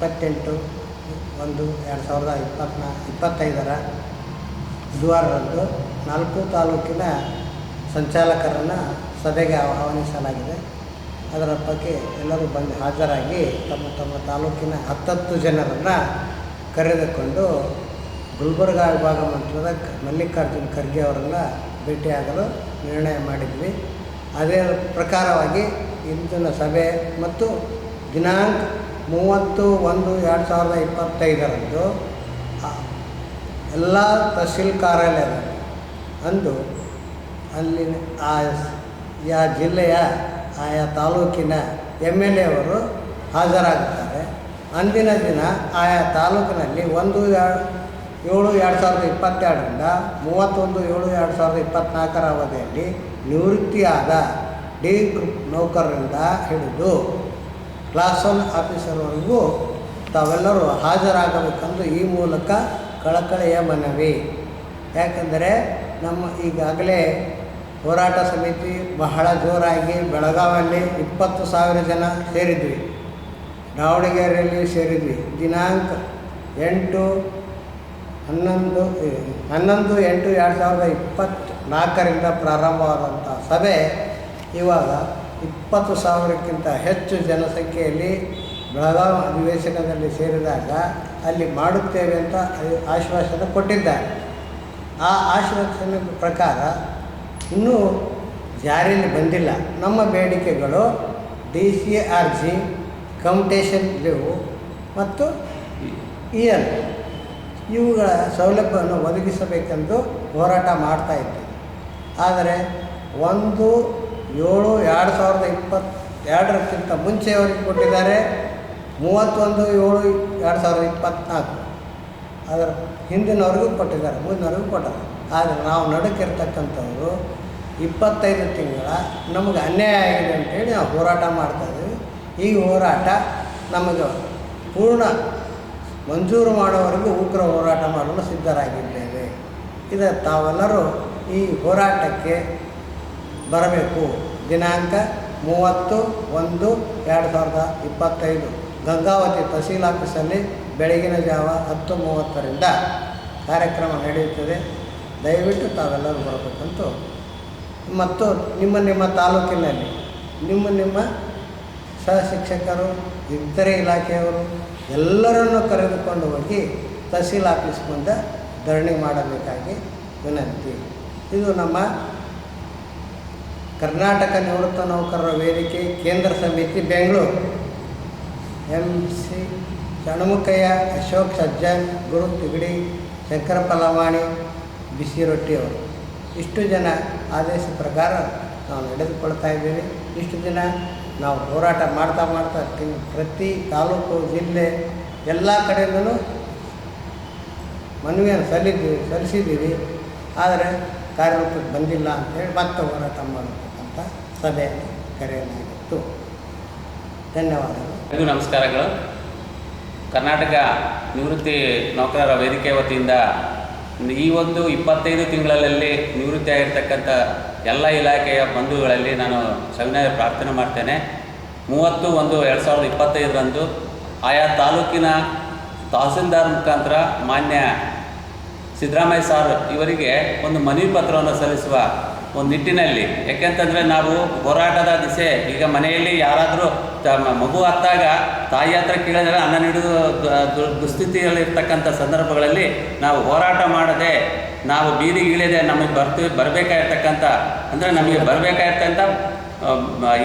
28/1/2025 ಬುಧವಾರದಂದು 4 ತಾಲೂಕಿನ ಸಂಚಾಲಕರನ್ನು ಸಭೆಗೆ ಆಹ್ವಾನಿಸಲಾಗಿದೆ. ಅದರ ಬಗ್ಗೆ ಎಲ್ಲರೂ ಬಂದು ಹಾಜರಾಗಿ ತಮ್ಮ ತಮ್ಮ ತಾಲೂಕಿನ 10 ಜನರನ್ನು ಕರೆದುಕೊಂಡು ಗುಲ್ಬರ್ಗ ವಿಭಾಗ ಮಂತ್ರದ ಮಲ್ಲಿಕಾರ್ಜುನ್ ಖರ್ಗೆ ಅವರನ್ನು ಭೇಟಿಯಾಗಲು ನಿರ್ಣಯ ಮಾಡಿದ್ವಿ. ಅದೇ ಪ್ರಕಾರವಾಗಿ ಇಂದಿನ ಸಭೆ ಮತ್ತು ದಿನಾಂಕ 30/1/2025 ಎಲ್ಲ ತಹಸೀಲ್ ಕಾರ್ಯಾಲಯದಲ್ಲಿ ಅಂದು ಅಲ್ಲಿನ ಆ ಜಿಲ್ಲೆಯ ಆಯಾ ತಾಲೂಕಿನ MLA ಅವರು ಹಾಜರಾಗುತ್ತಾರೆ. ಅಂದಿನ ದಿನ ಆಯಾ ತಾಲೂಕಿನಲ್ಲಿ 1/7/2022ರಿಂದ 31/7/2024 ಅವಧಿಯಲ್ಲಿ ನಿವೃತ್ತಿಯಾದ ಡಿ ಗ್ರೂಪ್ ನೌಕರರಿಂದ ಹಿಡಿದು ಕ್ಲಾಸ್ 1 ಆಫೀಸರ್ವರೆಗೂ ತಾವೆಲ್ಲರೂ ಹಾಜರಾಗಬೇಕೆಂದು ಈ ಮೂಲಕ ಕಳಕಳಿಯ ಮನವಿ. ಯಾಕೆಂದರೆ ನಮ್ಮ ಈಗಾಗಲೇ ಹೋರಾಟ ಸಮಿತಿ ಬಹಳ ಜೋರಾಗಿ ಬೆಳಗಾವಿಯಲ್ಲಿ 20,000 ಜನ ಸೇರಿದ್ವಿ, ದಾವಣಗೆರೆಯಲ್ಲಿ ಸೇರಿದ್ವಿ. ದಿನಾಂಕ 11/8/2024 ಪ್ರಾರಂಭವಾದಂಥ ಸಭೆ ಇವಾಗ 20,000ಕ್ಕಿಂತ ಹೆಚ್ಚು ಜನಸಂಖ್ಯೆಯಲ್ಲಿ ಬೆಳಗಾವಿ ಅಧಿವೇಶನದಲ್ಲಿ ಸೇರಿದಾಗ ಅಲ್ಲಿ ಮಾಡುತ್ತೇವೆ ಅಂತ ಆಶ್ವಾಸನೆ ಕೊಟ್ಟಿದ್ದಾರೆ. ಆ ಆಶ್ವಾಸನೆ ಪ್ರಕಾರ ಇನ್ನೂ ಜಾರಿಯಲ್ಲಿ ಬಂದಿಲ್ಲ. ನಮ್ಮ ಬೇಡಿಕೆಗಳು DCRG, ಕಮ್ಯುಟೇಷನ್ ಲೀವು ಮತ್ತು EL ಇವುಗಳ ಸೌಲಭ್ಯವನ್ನು ಒದಗಿಸಬೇಕೆಂದು ಹೋರಾಟ ಮಾಡ್ತಾಯಿದ್ವಿ. ಆದರೆ 1/7/2022ಕ್ಕಿಂತ ಮುಂಚೆಯವರಿಗೆ ಕೊಟ್ಟಿದ್ದಾರೆ, 31/7/2024 ಅದರ ಹಿಂದಿನವ್ರಿಗೂ ಕೊಟ್ಟಿದ್ದಾರೆ, ಮುಂದಿನವ್ರಿಗೂ ಕೊಟ್ಟಾರೆ. ಆದರೆ ನಾವು ನಡುಕಿರ್ತಕ್ಕಂಥವ್ರು 25 ತಿಂಗಳ ನಮಗೆ ಅನ್ಯಾಯ ಆಗಿದೆ ಅಂತೇಳಿ ನಾವು ಹೋರಾಟ ಮಾಡ್ತಾಯಿದ್ದೀವಿ. ಈ ಹೋರಾಟ ನಮಗೆ ಪೂರ್ಣ ಮಂಜೂರು ಮಾಡೋವರೆಗೂ ಉಗ್ರ ಹೋರಾಟ ಮಾಡಲು ಸಿದ್ಧರಾಗಿದ್ದೇವೆ. ತಾವೆಲ್ಲರೂ ಈ ಹೋರಾಟಕ್ಕೆ ಬರಬೇಕು. ದಿನಾಂಕ 30/1/2025 ಗಂಗಾವತಿ ತಹಸೀಲ್ ಆಫೀಸಲ್ಲಿ ಬೆಳಗಿನ ಜಾವ 10:30ರಿಂದ ಕಾರ್ಯಕ್ರಮ ನಡೆಯುತ್ತದೆ. ದಯವಿಟ್ಟು ತಾವೆಲ್ಲರೂ ಬರಬೇಕಂತೂ ಮತ್ತು ನಿಮ್ಮ ತಾಲೂಕಿನಲ್ಲಿ ನಿಮ್ಮ ಸಹ ಶಿಕ್ಷಕರು, ಇತರೆ ಇಲಾಖೆಯವರು ಎಲ್ಲರನ್ನೂ ಕರೆದುಕೊಂಡು ಹೋಗಿ ತಹಸೀಲ್ ಆಫೀಸ್ ಮುಂದೆ ಧರಣಿ ಮಾಡಬೇಕಾಗಿ ವಿನಂತಿ. ಇದು ನಮ್ಮ ಕರ್ನಾಟಕ ನಿವೃತ್ತ ನೌಕರರ ವೇದಿಕೆ ಕೇಂದ್ರ ಸಮಿತಿ ಬೆಂಗಳೂರು, MC ಷಣ್ಮುಖಯ್ಯ, ಅಶೋಕ್ ಸಜ್ಜನ್, ಗುರು ತಿಗಡಿ, ಶಂಕರಪ್ಪ ಲಮಾಣಿ, ಬಿಸಿ ರೊಟ್ಟಿಯವರು. ಇಷ್ಟು ಜನ ಆದೇಶ ಪ್ರಕಾರ ನಾವು ನಡೆದುಕೊಳ್ತಾ ಇದ್ದೀವಿ. ಇಷ್ಟು ದಿನ ನಾವು ಹೋರಾಟ ಮಾಡ್ತಾ ಪ್ರತಿ ತಾಲೂಕು, ಜಿಲ್ಲೆ ಎಲ್ಲ ಕಡೆಯಿಂದಲೂ ಮನವಿಯನ್ನು ಸಲ್ಲಿಸಿದ್ದೀವಿ. ಆದರೆ ಕಾರ್ಯರೂಪಕ್ಕೆ ಬಂದಿಲ್ಲ ಅಂತೇಳಿ ಮತ್ತೆ ಹೋರಾಟ ಮಾಡಬೇಕಂತ ಸಭೆಯಲ್ಲಿ ಕರೆಯಲಾಗಿತ್ತು. ಧನ್ಯವಾದಗಳು. ನಮಸ್ಕಾರಗಳು. ಕರ್ನಾಟಕ ನಿವೃತ್ತಿ ನೌಕರರ ವೇದಿಕೆ ವತಿಯಿಂದ ಈ ಒಂದು 25 ತಿಂಗಳಲ್ಲಿ ನಿವೃತ್ತಿಯಾಗಿರ್ತಕ್ಕಂಥ ಎಲ್ಲ ಇಲಾಖೆಯ ಬಂಧುಗಳಲ್ಲಿ ನಾನು ಸವಿನಯ ಪ್ರಾರ್ಥನೆ ಮಾಡ್ತೇನೆ. 30/1/2025 ಆಯಾ ತಾಲೂಕಿನ ತಹಸೀಲ್ದಾರ್ ಮುಖಾಂತರ ಮಾನ್ಯ ಸಿದ್ದರಾಮಯ್ಯ ಸಾರ್ ಇವರಿಗೆ ಒಂದು ಮನವಿ ಪತ್ರವನ್ನು ಸಲ್ಲಿಸುವ ಒಂದು ನಿಟ್ಟಿನಲ್ಲಿ, ಯಾಕೆಂತಂದರೆ ನಾವು ಹೋರಾಟದ ದಿಸೆ ಈಗ ಮನೆಯಲ್ಲಿ ಯಾರಾದರೂ ಮಗು ಹತ್ತಾಗ ತಾಯಿ ಹತ್ರ ಕೇಳಿದರೆ ಅನ್ನ ನೀಡುವ ದುಸ್ಥಿತಿಯಲ್ಲಿರ್ತಕ್ಕಂಥ ಸಂದರ್ಭಗಳಲ್ಲಿ ನಾವು ಹೋರಾಟ ಮಾಡದೆ ನಾವು ಬೀದಿಗೆ ಇಳಿದೆ ನಮಗೆ ಬರಬೇಕಾಗಿರ್ತಕ್ಕಂಥ ಅಂದರೆ ನಮಗೆ ಬರಬೇಕಾಗಿರ್ತಕ್ಕಂಥ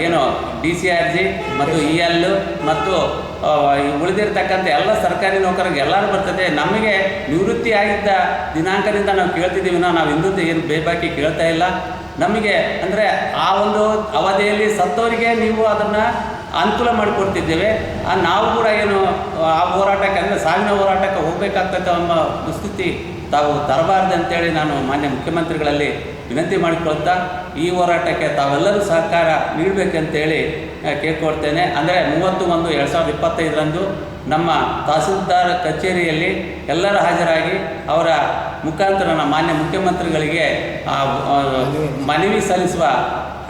ಏನು DCRG ಮತ್ತು EL ಮತ್ತು ಉಳಿದಿರ್ತಕ್ಕಂಥ ಎಲ್ಲ ಸರ್ಕಾರಿ ನೌಕರರಿಗೆ ಎಲ್ಲರೂ ಬರ್ತದೆ. ನಮಗೆ ನಿವೃತ್ತಿ ಆಗಿದ್ದ ದಿನಾಂಕದಿಂದ ನಾವು ಕೇಳ್ತಿದ್ದೀವಿ, ನಾವು ಹಿಂದೂ ಏನು ಬೇಬಾಕಿ ಕೇಳ್ತಾ ಇಲ್ಲ. ನಮಗೆ ಅಂದರೆ ಆ ಒಂದು ಅವಧಿಯಲ್ಲಿ ಸತ್ತವರಿಗೆ ನೀವು ಅದನ್ನು ಅನುಕೂಲ ಮಾಡಿಕೊಡ್ತಿದ್ದೇವೆ. ನಾವು ಕೂಡ ಏನು ಆ ಹೋರಾಟಕ್ಕೆ ಅಂದರೆ ಸಾವಿನ ಹೋರಾಟಕ್ಕೆ ಹೋಗಬೇಕಾಗ್ತಕ್ಕ ಎಂಬ ದುಸ್ಥಿತಿ ತಾವು ತರಬಾರ್ದು ಅಂತೇಳಿ ನಾನು ಮಾನ್ಯ ಮುಖ್ಯಮಂತ್ರಿಗಳಲ್ಲಿ ವಿನಂತಿ ಮಾಡಿಕೊಳ್ತಾ ಈ ಹೋರಾಟಕ್ಕೆ ತಾವೆಲ್ಲರೂ ಸಹಕಾರ ನೀಡಬೇಕಂತೇಳಿ ಕೇಳ್ಕೊಳ್ತೇನೆ. ಅಂದರೆ 30/1/2025 ನಮ್ಮ ತಹಸೀಲ್ದಾರ್ ಕಚೇರಿಯಲ್ಲಿ ಎಲ್ಲರೂ ಹಾಜರಾಗಿ ಅವರ ಮುಖಾಂತರ ನಮ್ಮ ಮಾನ್ಯ ಮುಖ್ಯಮಂತ್ರಿಗಳಿಗೆ ಮನವಿ ಸಲ್ಲಿಸುವ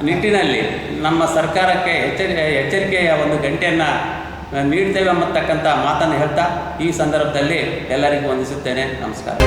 ನಿಟ್ಟಿನಲ್ಲಿ ನಮ್ಮ ಸರ್ಕಾರಕ್ಕೆ ಎಚ್ಚರಿಕೆಯ ಒಂದು ಗಂಟೆಯನ್ನು ನೀಡ್ತೇವೆ ಎಂಬತಕ್ಕಂಥ ಮಾತನ್ನು ಹೇಳ್ತಾ ಈ ಸಂದರ್ಭದಲ್ಲಿ ಎಲ್ಲರಿಗೂ ವಂದಿಸುತ್ತೇನೆ. ನಮಸ್ಕಾರ.